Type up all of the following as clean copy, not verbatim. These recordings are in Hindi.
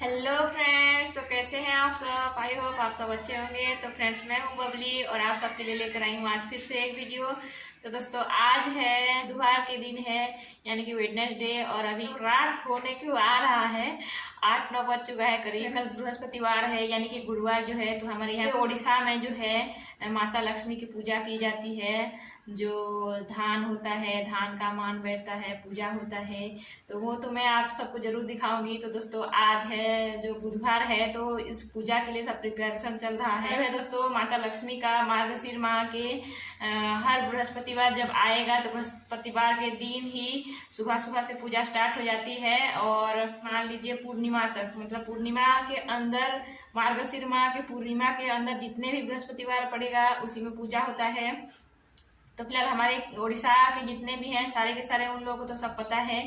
हेलो फ्रेंड्स, तो कैसे हैं आप सब। आई होप आप सब अच्छे होंगे। तो फ्रेंड्स, मैं हूं बबली और आप सबके लिए लेकर आई हूं आज फिर से एक वीडियो। तो दोस्तों, आज है बुधवार के दिन है, यानी कि वेडनेसडे, और अभी रात होने को आ रहा है, 8-9 बज चुका है करीब। कल बृहस्पतिवार है, यानी कि गुरुवार जो है। तो हमारे यहाँ उड़ीसा में जो है माता लक्ष्मी की पूजा की जाती है। जो धान होता है, धान का मान बैठता है, पूजा होता है। तो वो तो मैं आप सबको जरूर दिखाऊंगी। तो दोस्तों, आज है जो बुधवार है, तो इस पूजा के लिए सब प्रिपरेशन चल रहा है दोस्तों। माता लक्ष्मी का मार्गशीर माह के हर बृहस्पतिवार जब आएगा, तो बृहस्पतिवार के दिन ही सुबह सुबह से पूजा स्टार्ट हो जाती है। और मान लीजिए पूर्णिमा तक, मतलब पूर्णिमा के अंदर, मार्गशीर माह के पूर्णिमा के अंदर जितने भी बृहस्पतिवार पड़ेगा उसी में पूजा होता है। तो फिलहाल हमारे उड़ीसा के जितने भी हैं सारे के सारे, उन लोगों को तो सब पता है।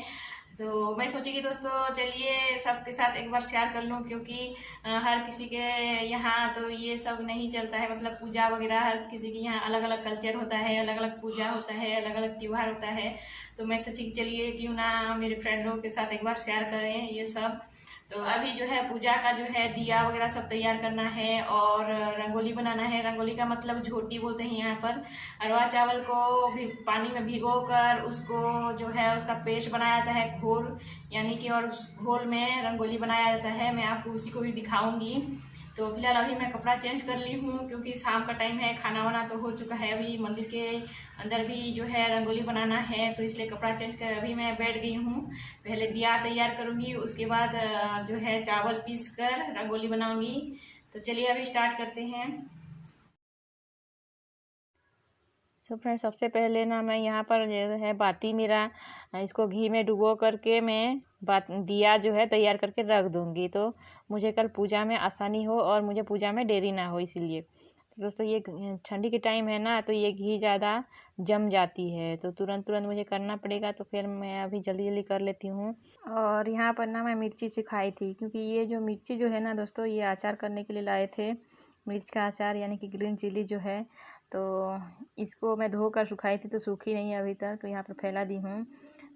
तो मैं सोची कि दोस्तों चलिए सबके साथ एक बार शेयर कर लूं, क्योंकि हर किसी के यहाँ तो ये सब नहीं चलता है। मतलब पूजा वगैरह हर किसी के यहाँ अलग अलग कल्चर होता है, अलग अलग पूजा होता है, अलग अलग त्यौहार होता है। तो मैं सोची कि चलिए क्यों ना मेरे फ्रेंडों के साथ एक बार शेयर करें ये सब। तो अभी जो है पूजा का जो है दिया वगैरह सब तैयार करना है, और रंगोली बनाना है। रंगोली का मतलब झोटी बोलते हैं यहाँ पर। अरवा चावल को भी पानी में भिगो कर उसको जो है उसका पेस्ट बनाया जाता है, घोल यानी कि, और उस घोल में रंगोली बनाया जाता है। मैं आपको उसी को भी दिखाऊंगी। तो फिलहाल अभी मैं कपड़ा चेंज कर ली हूँ, क्योंकि शाम का टाइम है, खाना वाना तो हो चुका है। अभी मंदिर के अंदर भी जो है रंगोली बनाना है, तो इसलिए कपड़ा चेंज कर अभी मैं बैठ गई हूँ। पहले दिया तैयार करूँगी, उसके बाद जो है चावल पीस कर रंगोली बनाऊँगी। तो चलिए अभी स्टार्ट करते हैं। सो फ्रेंड, सबसे पहले ना मैं यहाँ पर जो है बाती मेरा इसको घी में डुबो करके मैं दिया जो है तैयार करके रख दूँगी, तो मुझे कल पूजा में आसानी हो और मुझे पूजा में देरी ना हो, इसीलिए। तो दोस्तों, ये ठंडी की टाइम है ना, तो ये घी ज़्यादा जम जाती है, तो तुरंत तुरंत मुझे करना पड़ेगा। तो फिर मैं अभी जल्दी जल्दी कर लेती हूँ। और यहाँ पर ना मैं मिर्ची सिखाई थी, क्योंकि ये जो मिर्ची जो है ना दोस्तों, ये अचार करने के लिए लाए थे, मिर्च का अचार यानी कि ग्रीन चिली जो है। तो इसको मैं धोकर सुखाई थी, तो सूखी नहीं है अभी तक, तो यहाँ पर फैला दी हूँ।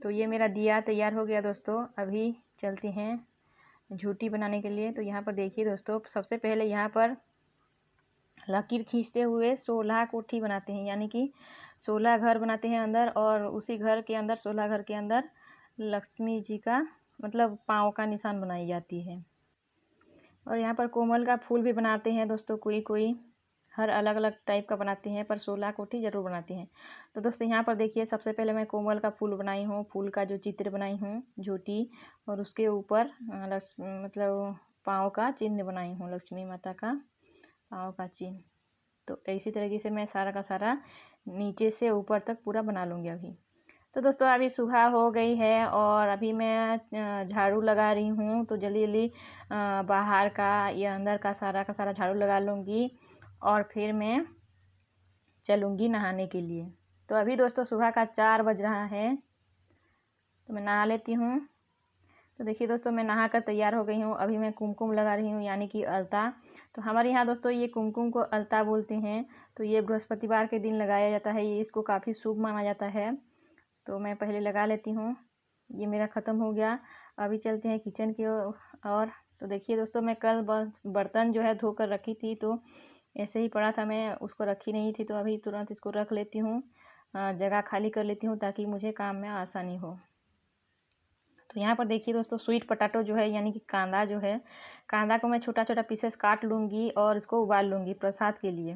तो ये मेरा दिया तैयार हो गया दोस्तों। अभी चलते हैं झूठी बनाने के लिए। तो यहाँ पर देखिए दोस्तों, सबसे पहले यहाँ पर लकीर खींचते हुए 16 कोठी बनाते हैं, यानी कि 16 घर बनाते हैं अंदर, और उसी घर के अंदर 16 घर के अंदर लक्ष्मी जी का मतलब पाँव का निशान बनाई जाती है। और यहाँ पर कोमल का फूल भी बनाते हैं दोस्तों, कोई कोई हर अलग अलग टाइप का बनाते हैं, पर 16 कोठी ज़रूर बनाते हैं। तो दोस्तों, यहाँ पर देखिए, सबसे पहले मैं कोमल का फूल बनाई हूँ, फूल का जो चित्र बनाई हूँ झूठी, और उसके ऊपर मतलब पाँव का चिन्ह बनाई हूँ, लक्ष्मी माता का पाँव का चिन्ह। तो इसी तरीके से मैं सारा का सारा नीचे से ऊपर तक पूरा बना लूँगी अभी। तो दोस्तों, अभी सुबह हो गई है और अभी मैं झाड़ू लगा रही हूँ। तो जल्दी जल्दी बाहर का या अंदर का सारा झाड़ू लगा लूँगी, और फिर मैं चलूँगी नहाने के लिए। तो अभी दोस्तों सुबह का 4 बज रहा है, तो मैं नहा लेती हूँ। तो देखिए दोस्तों, मैं नहाकर तैयार हो गई हूँ। अभी मैं कुमकुम लगा रही हूँ, यानी कि अलता। तो हमारे यहाँ दोस्तों ये कुमकुम को अलता बोलते हैं। तो ये बृहस्पतिवार के दिन लगाया जाता है, ये इसको काफ़ी शुभ माना जाता है। तो मैं पहले लगा लेती हूँ। ये मेरा ख़त्म हो गया। अभी चलते हैं किचन की और। तो देखिए दोस्तों, मैं कल बर्तन जो है धोकर रखी थी, तो ऐसे ही पड़ा था, मैं उसको रखी नहीं थी। तो अभी तुरंत इसको रख लेती हूँ, जगह खाली कर लेती हूँ, ताकि मुझे काम में आसानी हो। तो यहाँ पर देखिए दोस्तों, स्वीट पोटैटो जो है, यानी कि कांदा जो है, कांदा को मैं छोटा छोटा पीसेस काट लूँगी और इसको उबाल लूँगी प्रसाद के लिए।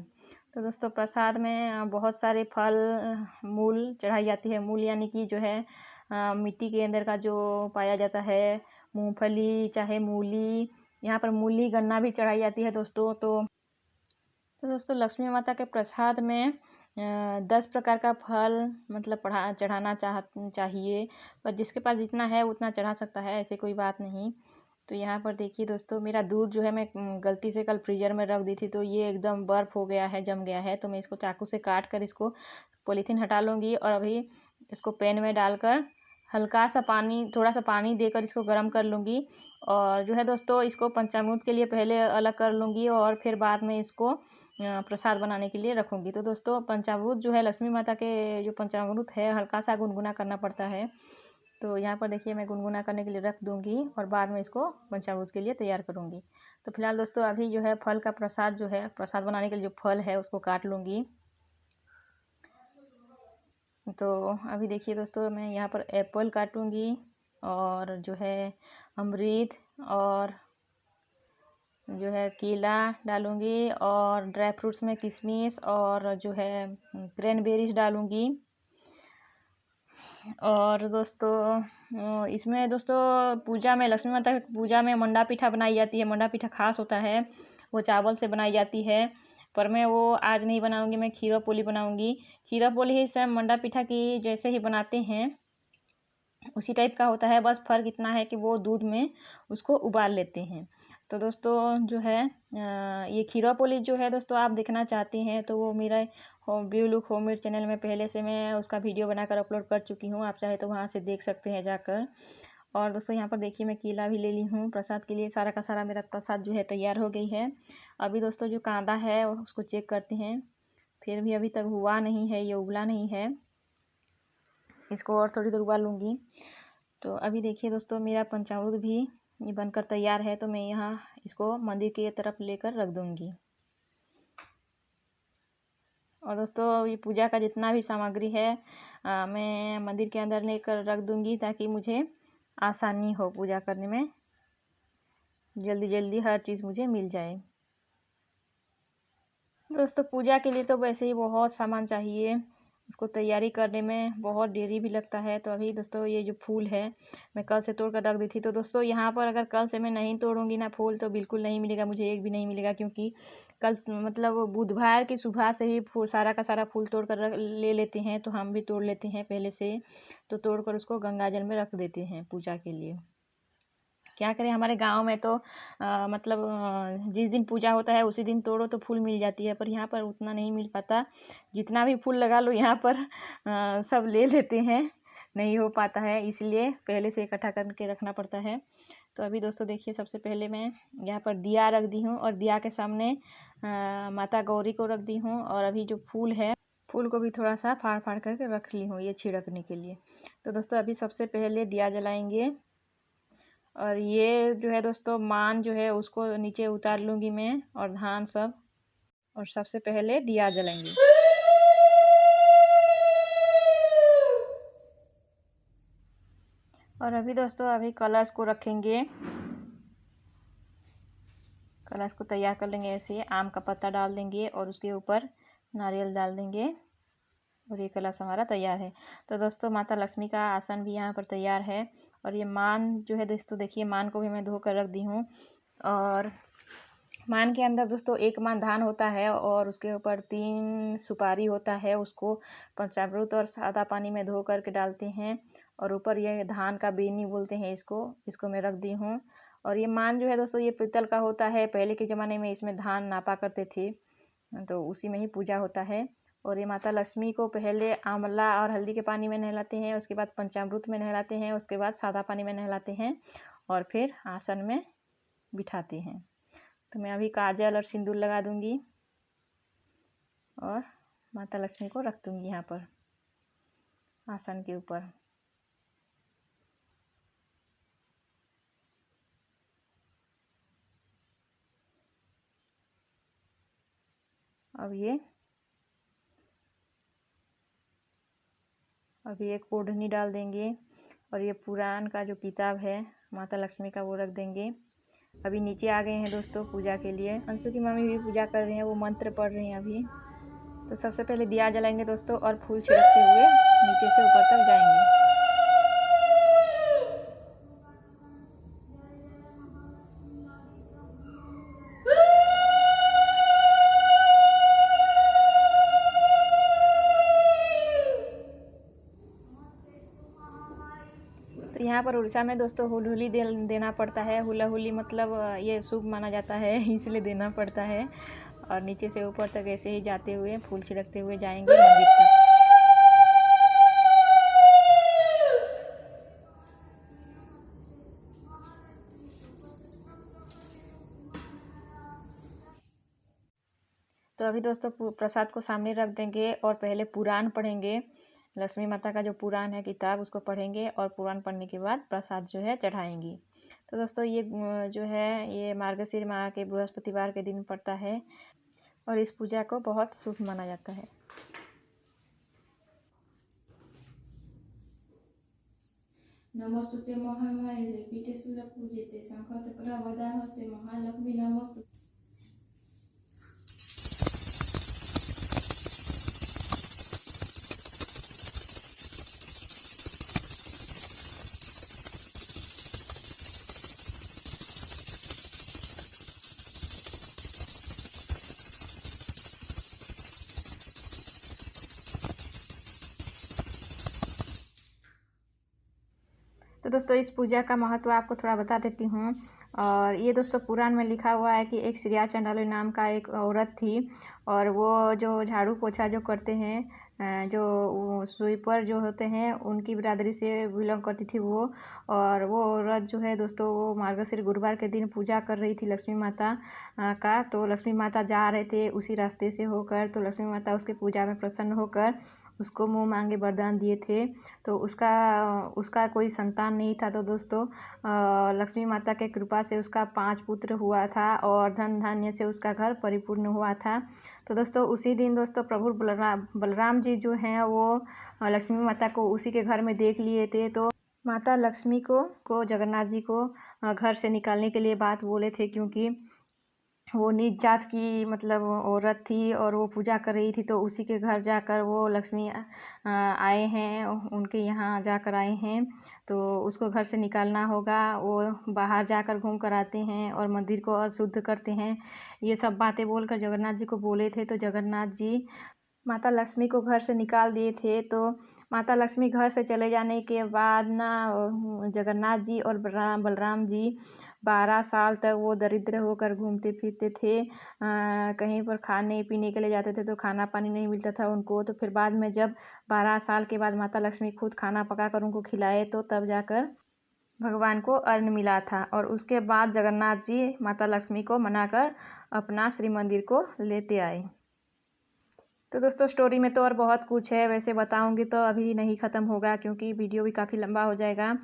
तो दोस्तों, प्रसाद में बहुत सारे फल, मूल चढ़ाई जाती है। मूल यानी कि जो है मिट्टी के अंदर का जो पाया जाता है, मूंगफली चाहे मूली, यहाँ पर मूली गन्ना भी चढ़ाई जाती है दोस्तों। तो दोस्तों, लक्ष्मी माता के प्रसाद में 10 प्रकार का फल मतलब चढ़ाना चाहिए, पर जिसके पास जितना है उतना चढ़ा सकता है, ऐसे कोई बात नहीं। तो यहाँ पर देखिए दोस्तों, मेरा दूध जो है मैं गलती से कल फ्रीज़र में रख दी थी, तो ये एकदम बर्फ़ हो गया है, जम गया है। तो मैं इसको चाकू से काट कर इसको पॉलीथीन हटा लूँगी, और अभी इसको पैन में डालकर हल्का सा पानी, थोड़ा सा पानी देकर इसको गर्म कर लूँगी। और जो है दोस्तों, इसको पंचामृत के लिए पहले अलग कर लूँगी, और फिर बाद में इसको प्रसाद बनाने के लिए रखूँगी। तो दोस्तों, पंचामृत जो है, लक्ष्मी माता के जो पंचामृत है, हल्का सा गुनगुना करना पड़ता है। तो यहाँ पर देखिए मैं गुनगुना करने के लिए रख दूँगी और बाद में इसको पंचामृत के लिए तैयार करूँगी। तो फिलहाल दोस्तों अभी जो है फल का प्रसाद जो है, प्रसाद बनाने के लिए जो फल है उसको काट लूँगी। तो अभी देखिए दोस्तों मैं यहाँ पर एप्पल काटूँगी और जो है अमरूद और जो है केला डालूँगी और ड्राई फ्रूट्स में किशमिश और जो है क्रैनबेरीज डालूँगी। और दोस्तों इसमें दोस्तों पूजा में, लक्ष्मी माता की पूजा में मंडा पीठा बनाई जाती है। मंडा पीठा खास होता है, वो चावल से बनाई जाती है, पर मैं वो आज नहीं बनाऊंगी, मैं खीरा पोली बनाऊंगी। खीरा पोली ही सेम मंडा पीठा की जैसे ही बनाते हैं, उसी टाइप का होता है, बस फ़र्क इतना है कि वो दूध में उसको उबाल लेते हैं। तो दोस्तों जो है ये खीरा पोली जो है दोस्तों आप देखना चाहते हैं तो वो मेरा व्यू लुक होममेड चैनल में पहले से मैं उसका वीडियो बनाकर अपलोड कर चुकी हूँ, आप चाहे तो वहाँ से देख सकते हैं जाकर। और दोस्तों यहाँ पर देखिए मैं केला भी ले ली हूँ प्रसाद के लिए। सारा का सारा मेरा प्रसाद जो है तैयार हो गई है। अभी दोस्तों जो कांदा है उसको चेक करते हैं, फिर भी अभी तक हुआ नहीं है, ये उबला नहीं है, इसको और थोड़ी देर उबाल लूँगी। तो अभी देखिए दोस्तों मेरा पंचामृत भी ये बनकर तैयार है, तो मैं यहाँ इसको मंदिर की तरफ लेकर रख दूँगी। और दोस्तों ये पूजा का जितना भी सामग्री है मैं मंदिर के अंदर लेकर रख दूँगी ताकि मुझे आसानी हो पूजा करने में, जल्दी जल्दी हर चीज़ मुझे मिल जाए। दोस्तों पूजा के लिए तो वैसे ही बहुत सामान चाहिए, उसको तैयारी करने में बहुत देरी भी लगता है। तो अभी दोस्तों ये जो फूल है मैं कल से तोड़ कर रख दी थी। तो दोस्तों यहाँ पर अगर कल से मैं नहीं तोड़ूंगी ना फूल तो बिल्कुल नहीं मिलेगा मुझे, एक भी नहीं मिलेगा, क्योंकि कल मतलब बुधवार की सुबह से ही फूल सारा का सारा फूल तोड़ कर ले लेते हैं। तो हम भी तोड़ लेते हैं पहले से, तो तोड़ कर उसको गंगा जल में रख देते हैं पूजा के लिए। क्या करें, हमारे गांव में तो मतलब जिस दिन पूजा होता है उसी दिन तोड़ो तो फूल मिल जाती है, पर यहाँ पर उतना नहीं मिल पाता। जितना भी फूल लगा लो यहाँ पर सब ले लेते हैं, नहीं हो पाता है, इसलिए पहले से इकट्ठा करके रखना पड़ता है। तो अभी दोस्तों देखिए सबसे पहले मैं यहाँ पर दिया रख दी हूँ और दिया के सामने माता गौरी को रख दी हूँ। और अभी जो फूल है, फूल को भी थोड़ा सा फाड़ फाड़ करके रख ली हूँ ये छिड़कने के लिए। तो दोस्तों अभी सबसे पहले दिया जलाएंगे। और ये जो है दोस्तों मान जो है उसको नीचे उतार लूँगी मैं, और धान सब, और सबसे पहले दिया जलाएंगे। और अभी दोस्तों अभी कलश को रखेंगे, कलश को तैयार कर लेंगे। ऐसे आम का पत्ता डाल देंगे और उसके ऊपर नारियल डाल देंगे और ये कलश हमारा तैयार है। तो दोस्तों माता लक्ष्मी का आसन भी यहाँ पर तैयार है। और ये मान जो है दोस्तों देखिए मान को भी मैं धो कर रख दी हूँ। और मान के अंदर दोस्तों एक मान धान होता है और उसके ऊपर 3 सुपारी होता है, उसको पंचामृत और सादा पानी में धो करके डालते हैं। और ऊपर ये धान का बेनी बोलते हैं इसको मैं रख दी हूँ। और ये मान जो है दोस्तों ये पीतल का होता है, पहले के ज़माने में इसमें धान नापा करते थे, तो उसी में ही पूजा होता है। और ये माता लक्ष्मी को पहले आंवला और हल्दी के पानी में नहलाते हैं, उसके बाद पंचामृत में नहलाते हैं, उसके बाद सादा पानी में नहलाते हैं और फिर आसन में बिठाते हैं। तो मैं अभी काजल और सिंदूर लगा दूंगी और माता लक्ष्मी को रख दूंगी यहाँ पर आसन के ऊपर। अब अभी एक ओढ़नी डाल देंगे और ये पुराण का जो किताब है माता लक्ष्मी का वो रख देंगे। अभी नीचे आ गए हैं दोस्तों पूजा के लिए। अंशु की मम्मी भी पूजा कर रही हैं, वो मंत्र पढ़ रही हैं अभी। तो सबसे पहले दिया जलाएंगे दोस्तों और फूल छिड़कते हुए नीचे से ऊपर तक जाएंगे। तो यहाँ पर उड़ीसा में दोस्तों हुलहुली देना पड़ता है। हुला हुली मतलब ये शुभ माना जाता है, इसलिए देना पड़ता है। और नीचे से ऊपर तक ऐसे ही जाते हुए फूल छिड़कते हुए जाएंगे मंदिर तक। तो अभी दोस्तों प्रसाद को सामने रख देंगे और पहले पुराण पढ़ेंगे। लक्ष्मी माता का जो पुराण है किताब उसको पढ़ेंगे और पुराण पढ़ने के बाद प्रसाद जो है चढ़ाएंगी। तो दोस्तों ये जो है ये मार्गशीर माह के बृहस्पतिवार के दिन पड़ता है और इस पूजा को बहुत शुभ माना जाता है। नमोस्तुते महामाये पीठे शूलपूजिते शंखचक्र गदाहस्ते महालक्ष्मी नमोस्तुते। तो दोस्तों इस पूजा का महत्व आपको थोड़ा बता देती हूँ। और ये दोस्तों पुराण में लिखा हुआ है कि एक श्रेया चंडाली नाम का एक औरत थी और वो जो झाड़ू पोछा जो करते हैं, जो स्वीपर जो होते हैं उनकी बिरादरी से बिलोंग करती थी वो। और वो औरत जो है दोस्तों वो मार्गशीर गुरुवार के दिन पूजा कर रही थी लक्ष्मी माता का। तो लक्ष्मी माता जा रहे थे उसी रास्ते से होकर, तो लक्ष्मी माता उसके पूजा में प्रसन्न होकर उसको मुँह मांगे वरदान दिए थे। तो उसका कोई संतान नहीं था। तो दोस्तों लक्ष्मी माता के कृपा से उसका 5 पुत्र हुआ था और धन धान्य से उसका घर परिपूर्ण हुआ था। तो दोस्तों उसी दिन दोस्तों प्रभु बलराम जी जो हैं वो लक्ष्मी माता को उसी के घर में देख लिए थे। तो माता लक्ष्मी को जगन्नाथ जी को घर से निकालने के लिए बात बोले थे, क्योंकि वो नीच जात की मतलब औरत थी और वो पूजा कर रही थी। तो उसी के घर जाकर वो लक्ष्मी आए हैं, उनके यहाँ जाकर आए हैं। तो उसको घर से निकालना होगा। वो बाहर जाकर घूम कर आते हैं और मंदिर को अशुद्ध करते हैं। ये सब बातें बोलकर जगन्नाथ जी को बोले थे। तो जगन्नाथ जी माता लक्ष्मी को घर से निकाल दिए थे। तो माता लक्ष्मी घर से चले जाने के बाद ना जगन्नाथ जी और बलराम जी 12 साल तक वो दरिद्र होकर घूमते फिरते थे। कहीं पर खाने पीने के लिए जाते थे तो खाना पानी नहीं मिलता था उनको। तो फिर बाद में जब 12 साल के बाद माता लक्ष्मी खुद खाना पकाकर उनको खिलाए तो तब जाकर भगवान को अन्न मिला था। और उसके बाद जगन्नाथ जी माता लक्ष्मी को मनाकर अपना श्री मंदिर को लेते आए। तो दोस्तों स्टोरी में तो और बहुत कुछ है, वैसे बताऊंगी तो अभी नहीं ख़त्म होगा क्योंकि वीडियो भी काफ़ी लंबा हो जाएगा।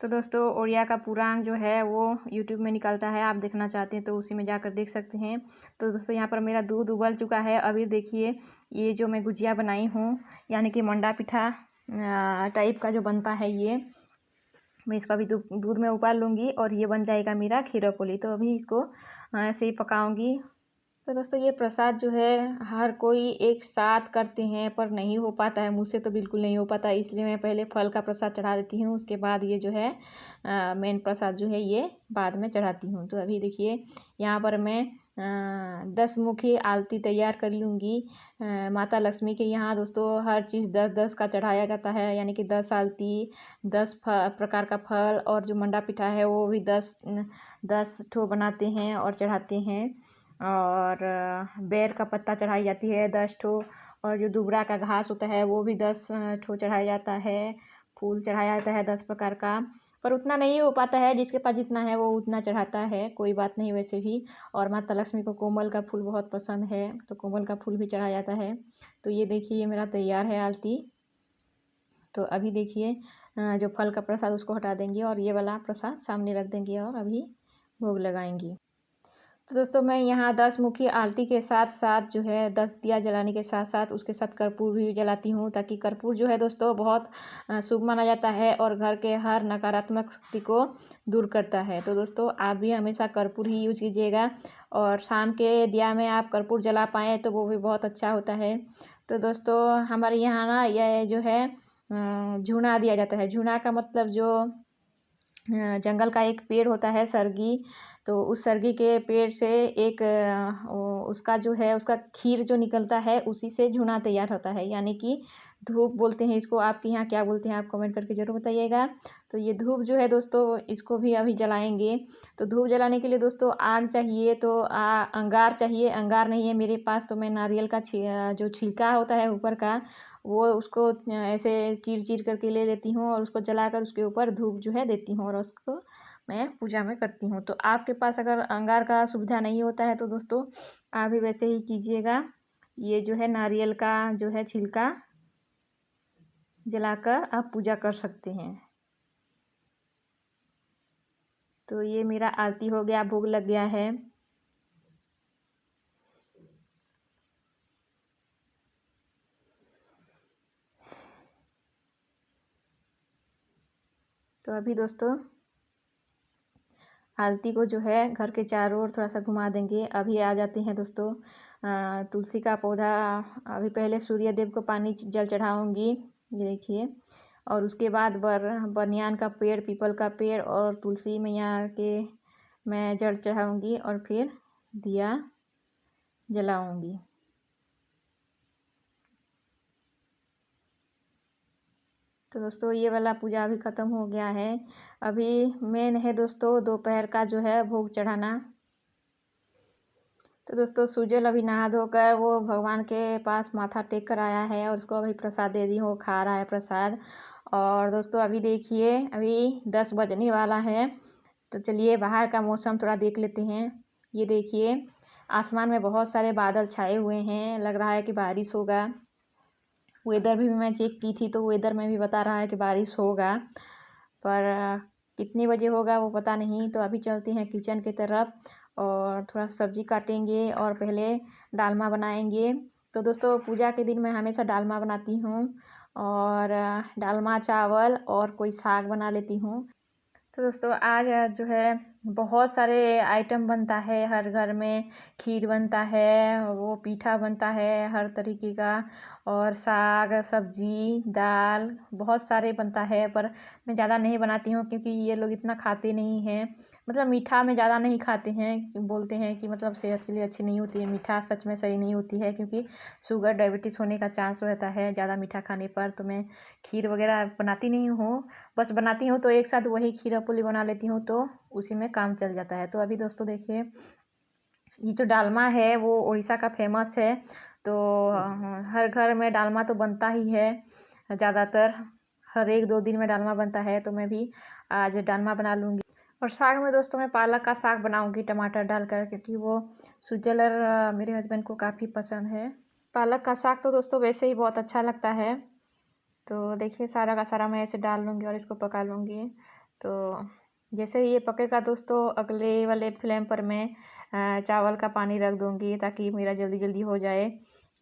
तो दोस्तों ओडिया का पुराण जो है वो यूट्यूब में निकलता है, आप देखना चाहते हैं तो उसी में जाकर देख सकते हैं। तो दोस्तों यहाँ पर मेरा दूध उबल चुका है। अभी देखिए ये जो मैं गुजिया बनाई हूँ यानी कि मंडा पिठा टाइप का जो बनता है, ये मैं इसको अभी दूध में उबाल लूँगी और ये बन जाएगा मेरा खीरा पूरी। तो अभी इसको ऐसे ही पकाऊँगी। तो दोस्तों ये प्रसाद जो है हर कोई एक साथ करते हैं पर नहीं हो पाता है, मुझसे तो बिल्कुल नहीं हो पाता, इसलिए मैं पहले फल का प्रसाद चढ़ा देती हूँ, उसके बाद ये जो है मेन प्रसाद जो है ये बाद में चढ़ाती हूँ। तो अभी देखिए यहाँ पर मैं 10 मुखी आरती तैयार कर लूँगी। माता लक्ष्मी के यहाँ दोस्तों हर चीज़ 10-10 का चढ़ाया जाता है, यानी कि 10 आरती, 10 प्रकार का फल और जो मंडा पिठा है वो भी 10 ठो बनाते हैं और चढ़ाते हैं। और बेर का पत्ता चढ़ाई जाती है 10 ठो, और जो दुबरा का घास होता है वो भी 10 ठो चढ़ाया जाता है। फूल चढ़ाया जाता है 10 प्रकार का, पर उतना नहीं हो पाता है, जिसके पास जितना है वो उतना चढ़ाता है, कोई बात नहीं वैसे भी। और माता लक्ष्मी को कोमल का फूल बहुत पसंद है तो कोमल का फूल भी चढ़ाया जाता है। तो ये देखिए ये मेरा तैयार है आरती। तो अभी देखिए जो फल का प्रसाद उसको हटा देंगे और ये वाला प्रसाद सामने रख देंगे और अभी भोग लगाएंगी। तो दोस्तों मैं यहाँ 10 मुखी आरती के साथ साथ जो है 10 दिया जलाने के साथ साथ उसके साथ कर्पूर भी जलाती हूँ, ताकि कर्पूर जो है दोस्तों बहुत शुभ माना जाता है और घर के हर नकारात्मक शक्ति को दूर करता है। तो दोस्तों आप भी हमेशा कर्पूर ही यूज कीजिएगा और शाम के दिया में आप कर्पूर जला पाएँ तो वो भी बहुत अच्छा होता है। तो दोस्तों हमारे यहाँ ना यह जो है झूना दिया जाता है। झूना का मतलब जो जंगल का एक पेड़ होता है सरगी, तो उस सरगी के पेड़ से एक उसका जो है उसका खीर जो निकलता है उसी से झूना तैयार होता है, यानी कि धूप बोलते हैं इसको। आपके यहाँ क्या बोलते हैं आप कमेंट करके ज़रूर बताइएगा। तो ये धूप जो है दोस्तों इसको भी अभी जलाएंगे। तो धूप जलाने के लिए दोस्तों आग चाहिए, तो अंगार चाहिए। अंगार नहीं है मेरे पास तो मैं नारियल का जो छिलका होता है ऊपर का वो उसको ऐसे चीर चीर करके ले लेती हूँ और उसको जलाकर उसके ऊपर धूप जो है देती हूँ और उसको मैं पूजा में करती हूँ। तो आपके पास अगर अंगार का सुविधा नहीं होता है तो दोस्तों आप भी वैसे ही कीजिएगा। ये जो है नारियल का जो है छिलका जलाकर आप पूजा कर सकते हैं। तो ये मेरा आरती हो गया, भोग लग गया है। तो अभी दोस्तों आरती को जो है घर के चारों ओर थोड़ा सा घुमा देंगे। अभी आ जाते हैं दोस्तों तुलसी का पौधा। अभी पहले सूर्य देव को पानी जल चढ़ाऊंगी, ये देखिए। और उसके बाद बनियान का पेड़, पीपल का पेड़ और तुलसी मैया के मैं जल चढ़ाऊंगी और फिर दिया जलाऊंगी। तो दोस्तों ये वाला पूजा अभी ख़त्म हो गया है। अभी मेन है दोस्तों दोपहर का जो है भोग चढ़ाना। तो दोस्तों सुजल अभी नहा धोकर वो भगवान के पास माथा टेक कर आया है और उसको अभी प्रसाद दे दी, वो खा रहा है प्रसाद। और दोस्तों अभी देखिए अभी 10 बजने वाला है। तो चलिए बाहर का मौसम थोड़ा देख लेते हैं। ये देखिए आसमान में बहुत सारे बादल छाए हुए हैं, लग रहा है कि बारिश होगा। वेदर भी मैं चेक की थी तो वेदर में भी बता रहा है कि बारिश होगा, पर कितने बजे होगा वो पता नहीं। तो अभी चलते हैं किचन की तरफ और थोड़ा सब्जी काटेंगे और पहले डालमा बनाएंगे। तो दोस्तों पूजा के दिन मैं हमेशा डालमा बनाती हूँ और डालमा चावल और कोई साग बना लेती हूँ। तो दोस्तों आज जो है बहुत सारे आइटम बनता है हर घर में। खीर बनता है, वो पीठा बनता है हर तरीके का, और साग सब्जी दाल बहुत सारे बनता है। पर मैं ज़्यादा नहीं बनाती हूँ क्योंकि ये लोग इतना खाते नहीं हैं। मतलब मीठा में ज़्यादा नहीं खाते हैं, बोलते हैं कि मतलब सेहत के लिए अच्छी नहीं होती है। मीठा सच में सही नहीं होती है क्योंकि शुगर डायबिटीज़ होने का चांस रहता है ज़्यादा मीठा खाने पर। तो मैं खीर वगैरह बनाती नहीं हूँ, बस बनाती हूँ तो एक साथ वही खीरा पूरी बना लेती हूँ, तो उसी में काम चल जाता है। तो अभी दोस्तों देखिए ये जो डालमा है वो उड़ीसा का फेमस है। तो हर घर में डालमा तो बनता ही है, ज़्यादातर हर 1-2 दिन में डालमा बनता है। तो मैं भी आज डालमा बना लूँगी। और साग में दोस्तों मैं पालक का साग बनाऊँगी टमाटर डालकर, क्योंकि वो सुजल और मेरे हस्बैंड को काफ़ी पसंद है। पालक का साग तो दोस्तों वैसे ही बहुत अच्छा लगता है। तो देखिए सारा का सारा मैं ऐसे डाल लूँगी और इसको पका लूँगी। तो जैसे ही ये पकेगा दोस्तों अगले वाले फ्लेम पर मैं चावल का पानी रख दूँगी ताकि मेरा जल्दी जल्दी हो जाए,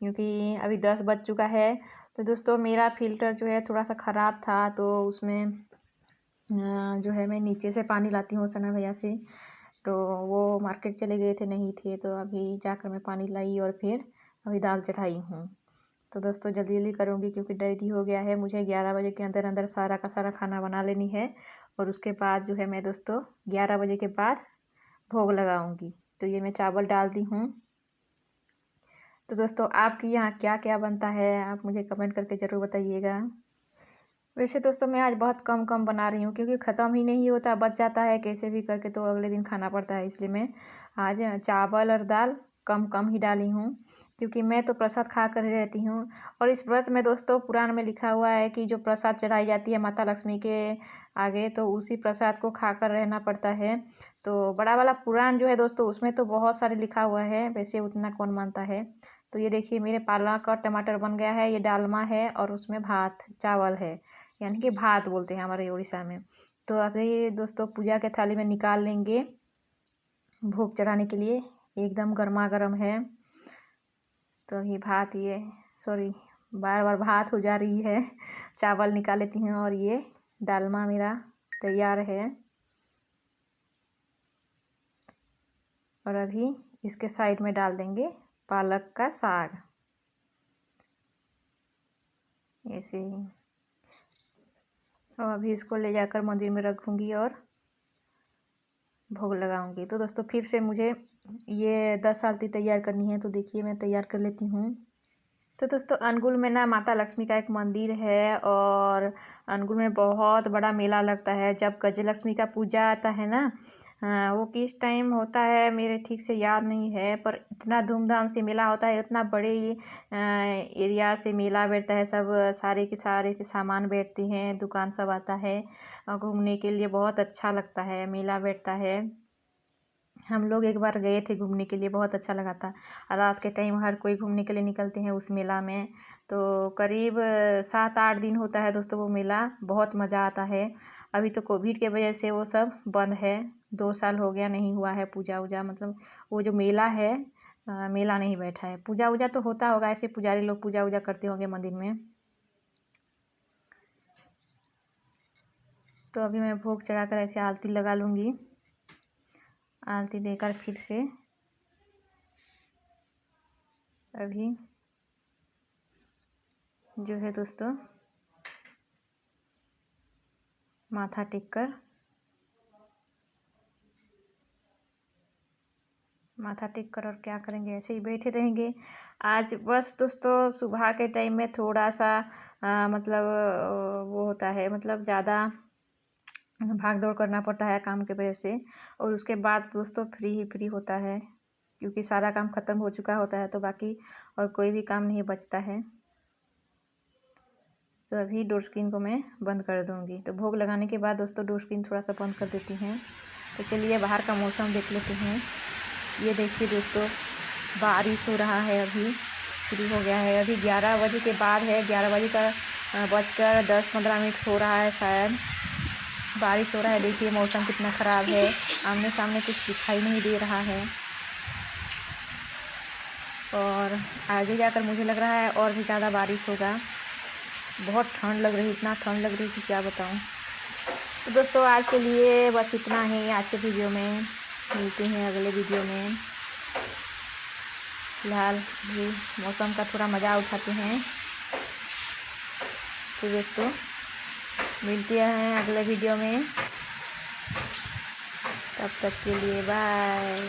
क्योंकि अभी 10 बज चुका है। तो दोस्तों मेरा फ़िल्टर जो है थोड़ा सा ख़राब था, तो उसमें जो है मैं नीचे से पानी लाती हूँ सना भैया से। तो वो मार्केट चले गए थे, नहीं थे, तो अभी जाकर मैं पानी लाई और फिर अभी दाल चढ़ाई हूँ। तो दोस्तों जल्दी जल्दी करूँगी क्योंकि देरी हो गया है। मुझे 11 बजे के अंदर अंदर सारा का सारा खाना बना लेनी है और उसके बाद जो है मैं दोस्तों 11 बजे के बाद भोग लगाऊंगी। तो ये मैं चावल डाल दी हूँ। तो दोस्तों आपके यहाँ क्या क्या बनता है आप मुझे कमेंट करके ज़रूर बताइएगा। वैसे दोस्तों मैं आज बहुत कम कम बना रही हूँ क्योंकि ख़त्म ही नहीं होता, बच जाता है कैसे भी करके, तो अगले दिन खाना पड़ता है। इसलिए मैं आज चावल और दाल कम कम ही डाली हूँ, क्योंकि मैं तो प्रसाद खा कर ही रहती हूँ। और इस व्रत में दोस्तों पुराण में लिखा हुआ है कि जो प्रसाद चढ़ाई जाती है माता लक्ष्मी के आगे, तो उसी प्रसाद को खाकर रहना पड़ता है। तो बड़ा वाला पुराण जो है दोस्तों उसमें तो बहुत सारे लिखा हुआ है, वैसे उतना कौन मानता है। तो ये देखिए मेरे पालक और टमाटर बन गया है, ये डालमा है और उसमें भात चावल है, यानी कि भात बोलते हैं हमारे उड़ीसा में। तो अभी दोस्तों पूजा के थाली में निकाल लेंगे भोग चढ़ाने के लिए, एकदम गर्मा गर्म है। तो ये भात, ये सॉरी बार बार भात हो जा रही है। चावल निकाल लेती हूँ और ये डालमा मेरा तैयार है। और अभी इसके साइड में डाल देंगे पालक का साग, ऐसे ही। और अभी इसको ले जाकर मंदिर में रखूँगी और भोग लगाऊंगी। तो दोस्तों फिर से मुझे ये 10 आरती तैयार करनी है, तो देखिए मैं तैयार कर लेती हूँ। तो दोस्तों अनुगुल में ना माता लक्ष्मी का एक मंदिर है और अनुगुल में बहुत बड़ा मेला लगता है। जब गजलक्ष्मी का पूजा आता है ना, वो किस टाइम होता है मेरे ठीक से याद नहीं है, पर इतना धूमधाम से मेला होता है, इतना बड़े एरिया से मेला बैठता है। सब सारे के सामान बैठते हैं, दुकान सब आता है घूमने के लिए, बहुत अच्छा लगता है, मेला बैठता है। हम लोग एक बार गए थे घूमने के लिए, बहुत अच्छा लगा था। रात के टाइम हर कोई घूमने के लिए निकलते हैं उस मेला में। तो करीब 7-8 दिन होता है दोस्तों वो मेला, बहुत मज़ा आता है। अभी तो कोविड के वजह से वो सब बंद है, 2 साल हो गया नहीं हुआ है पूजा वूजा, मतलब वो जो मेला है मेला नहीं बैठा है। पूजा वूजा तो होता होगा, ऐसे पुजारी लोग पूजा वूजा करते होंगे मंदिर में। तो अभी मैं भोग चढ़ाकर ऐसे आरती लगा लूँगी। आरती देकर फिर से अभी जो है दोस्तों माथा टेक कर और क्या करेंगे, ऐसे ही बैठे रहेंगे। आज बस दोस्तों सुबह के टाइम में थोड़ा सा मतलब वो होता है, मतलब ज़्यादा भाग दौड़ करना पड़ता है काम के वजह से, और उसके बाद दोस्तों फ्री ही फ्री होता है, क्योंकि सारा काम ख़त्म हो चुका होता है, तो बाकी और कोई भी काम नहीं बचता है। तो अभी डोर स्क्रीन को मैं बंद कर दूंगी। तो भोग लगाने के बाद दोस्तों डोर स्क्रीन थोड़ा सा बंद कर देती हैं। तो चलिए बाहर का मौसम देख लेते हैं। ये देखिए दोस्तों बारिश हो रहा है, अभी शुरू हो गया है। अभी 11 बजे के बाद है, 11 बजे का बजकर 10-15 मिनट हो रहा है शायद। बारिश हो रहा है, देखिए मौसम कितना ख़राब है, आमने सामने कुछ दिखाई नहीं दे रहा है। और आगे जाकर मुझे लग रहा है और भी ज़्यादा बारिश होगा। बहुत ठंड लग रही, इतना ठंड लग रही कि क्या बताऊं। तो दोस्तों आज के लिए बस इतना ही आज के वीडियो में, मिलते हैं अगले वीडियो में। फिलहाल भी मौसम का थोड़ा मज़ा उठाते हैं। तो दोस्तों मिलते हैं अगले वीडियो में, तब तक के लिए बाय।